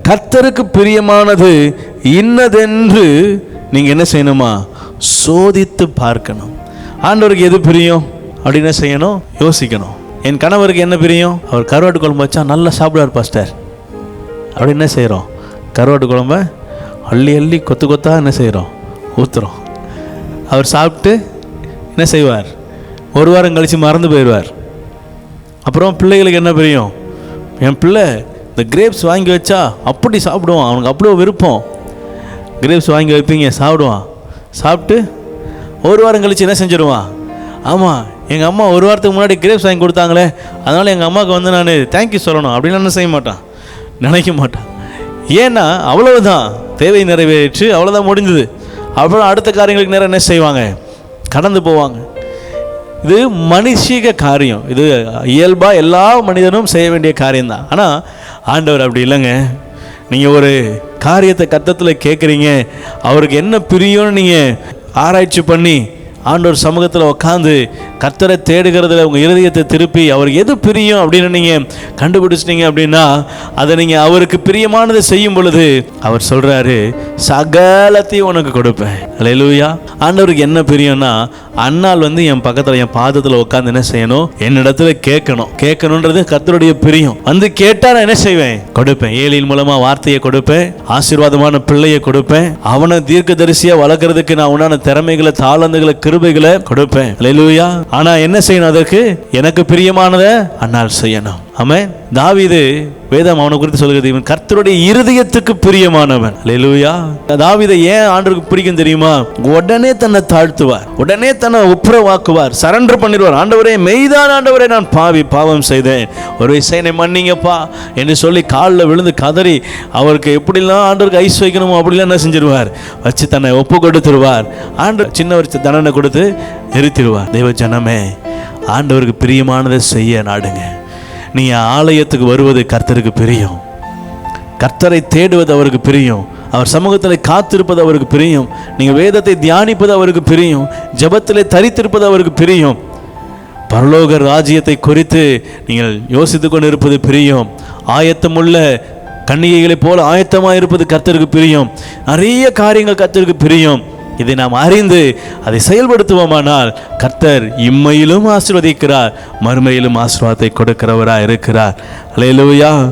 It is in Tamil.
கர்த்தருக்கு பிரியமானது இன்னதென்று நீங்கள் என்ன செய்யணுமா? சோதித்து பார்க்கணும். ஆண்டவருக்கு எது பிரியம் அப்படின்னு செய்யணும், யோசிக்கணும். என் கணவருக்கு என்ன பிரியம்? அவர் கருவாட்டு குழம்பு வச்சா நல்லா சாப்பிடுவார் பாஸ்டர். அப்படி என்ன செய்கிறோம்? கருவாட்டு குழம்ப அள்ளி அள்ளி கொத்து கொத்தாக என்ன செய்கிறோம்? ஊற்றுறோம். அவர் சாப்பிட்டு என்ன செய்வார்? ஒரு வாரம் கழித்து மறந்து போயிடுவார். அப்புறம் பிள்ளைகளுக்கு என்ன பிரியம்? என் பிள்ளை இந்த கிரேப்ஸ் வாங்கி வச்சா அப்படி சாப்பிடுவான், அவனுக்கு அவ்வளோ விருப்பம். கிரேப்ஸ் வாங்கி வைப்பீங்க, சாப்பிடுவான். சாப்பிட்டு ஒரு வாரம் கழித்து என்ன செஞ்சிடுவான்? ஆமாம், எங்கள் அம்மா ஒரு வாரத்துக்கு முன்னாடி கிரேப்ஸ் வாங்கி கொடுத்தாங்களே, அதனால் எங்கள் அம்மாவுக்கு வந்து நான் தேங்க்யூ சொல்லணும் அப்படின்னு என்ன செய்ய மாட்டான், நினைக்க மாட்டான். ஏன்னா அவ்வளவுதான், தேவை நிறைவேற்று, அவ்வளோதான், முடிஞ்சது. அப்புறம் அடுத்த காரியங்களுக்கு நேரம் என்ன செய்வாங்க? கடந்து போவாங்க. இது மனுஷிக காரியம், இது இயல்பாக எல்லா மனிதனும் செய்ய வேண்டிய காரியம்தான். ஆனால் ஆண்டவர் அப்படி இல்லைங்க. நீங்கள் ஒரு காரியத்தை கர்த்தத்தில் கேட்குறீங்க, அவருக்கு என்ன பிரியும்னு நீங்கள் ஆராய்ச்சி பண்ணி ஆண்டவர் சமூகத்தில் உட்காந்து கர்த்தரை தேடுகிறதுல உங்கள் இருதயத்தை திருப்பி அவருக்கு எது பிரியும் அப்படின்னு நீங்கள் கண்டுபிடிச்சிட்டீங்க அப்படின்னா, அதை நீங்கள் அவருக்கு பிரியமானதை செய்யும் பொழுது அவர் சொல்கிறாரு, சகலத்தையும் உனக்கு கொடுப்பேன். அல்லேலூயா. ஆண்டவருக்கு என்ன பிரியம்னா, அண்ணால் வந்து என் பக்கத்தில் என் பாதத்தில் உட்காந்து என்ன செய்யணும்? என்னிடத்துல கேட்கணுன்றது கர்த்தருடைய பிரியம். வந்து கேட்டால் நான் என்ன செய்வேன்? கொடுப்பேன். ஏலியின் மூலமாக வார்த்தையை கொடுப்பேன், ஆசீர்வாதமான பிள்ளையை கொடுப்பேன், அவனை தீர்க்கதரிசியாக வளர்க்கறதுக்கு நான் உண்டான திறமைகளை, தாளந்துகளை, கிருபைகளை கொடுப்பேன். அல்லேலூயா. ஆனா என்ன செய்யணும்? அதற்கு எனக்கு பிரியமானதை அண்ணால் செய்யணும். ஆமென். தாவீது வேதம் அவனை குறித்து சொல்கிறது, இவன் கர்த்தருடைய இருதயத்துக்கு பிரியமானவன். அல்லேலூயா. தாவீதை ஏன் ஆண்டவருக்கு பிடிக்கும் தெரியுமா? உடனே தன்னை தாழ்த்துவார், உடனே தன்னை ஒப்புரவாக்குவார், சரண்டர் பண்ணிடுவார். ஆண்டவரே, மெய்தான் ஆண்டவரே, நான் பாவம் செய்தேன், ஒரு விஷயம் மன்னிங்கப்பா என்று சொல்லி காலில் விழுந்து கதறி அவருக்கு எப்படிலாம் ஆண்டவருக்கு ஐஸ் வைக்கணுமோ அப்படிலாம் என்ன செஞ்சிருவார்? வச்சு தன்னை ஒப்பு கொடுத்துருவார். ஆண்டவர் சின்ன ஒரு தண்டனை கொடுத்து நிறுத்திடுவார். தெய்வ ஜனமே, ஆண்டவருக்கு பிரியமானதை செய்ய நாடுங்க. நீங்கள் ஆலயத்துக்கு வருவது கர்த்தருக்கு பிரியம், கர்த்தரை தேடுவது அவருக்கு பிரியம், அவர் சமூகத்தில் காத்திருப்பது அவருக்கு பிரியம், நீங்கள் வேதத்தை தியானிப்பது அவருக்கு பிரியம், ஜெபத்திலே தரித்திருப்பது அவருக்கு பிரியம், பரலோக ராஜ்யத்தை குறித்து நீங்கள் யோசித்து கொண்டு இருப்பது பிரியம், ஆயத்தமுள்ள கன்னிகைகளை போல ஆயத்தமாக இருப்பது கர்த்தருக்கு பிரியம், நிறைய காரியங்கள் கர்த்தருக்கு பிரியம். இதை நாம் அறிந்து அதை செயல்படுத்துவோமானால் கர்த்தர் இம்மையிலும் ஆசீர்வதிக்கிறார், மறுமையிலும் ஆசீர்வாதத்தை கொடுக்கிறவராக இருக்கிறார். அல்லேலூயா.